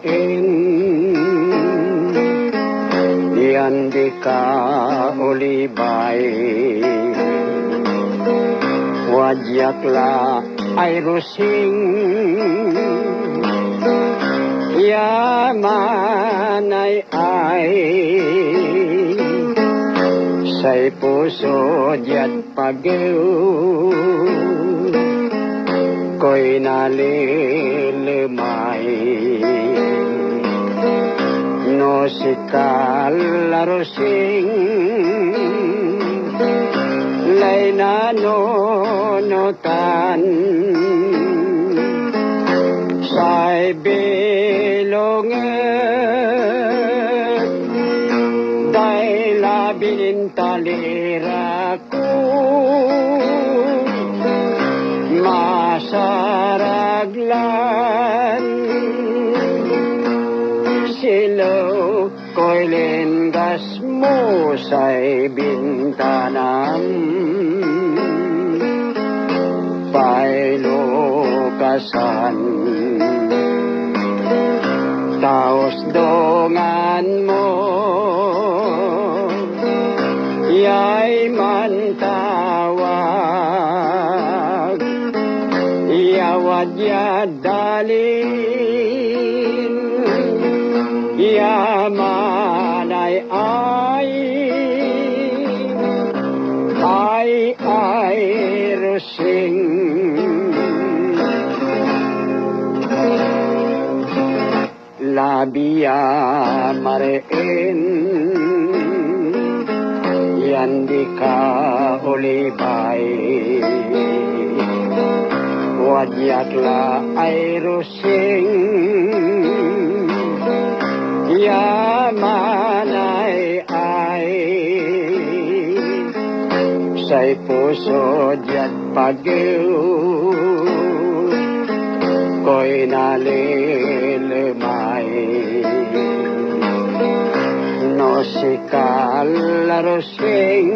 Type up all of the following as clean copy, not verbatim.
mariin, yan di ka ulibay, wadyak la ay rusing, yaman ay say puso diat pagew, ko'y nalilimay, no sikal larusing, lay nanonotan, say bilonget, day labin talira ko, masaraglan, silaw ko'y lingas mo sa'y bintanam, pa'y lukasan, taos dongan mo, ya'y mantawag, yawad yadalin, yaman ay rusing. Labia mariin, yan di ka ulibay, wadyak la ay rusing, yaman ay say puso diat pagew, ko'y nalilimay, no sikal larusing,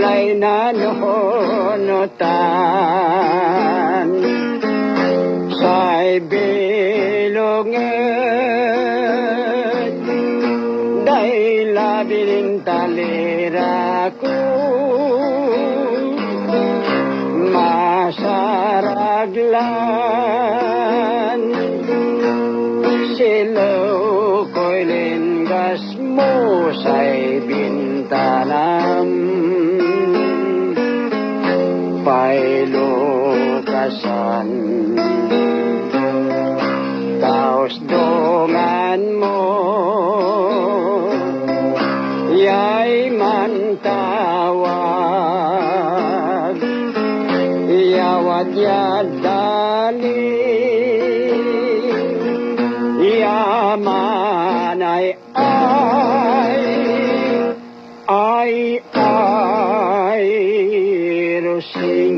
lay nanonotan, say bilonget, day labin talira ko, masaraglan, silaw ko'y lingas mo sa'y bintanam, pa'y lukasan, taos dongan mo, ya'y mantawag, yawad yadali, yaman ay rusing.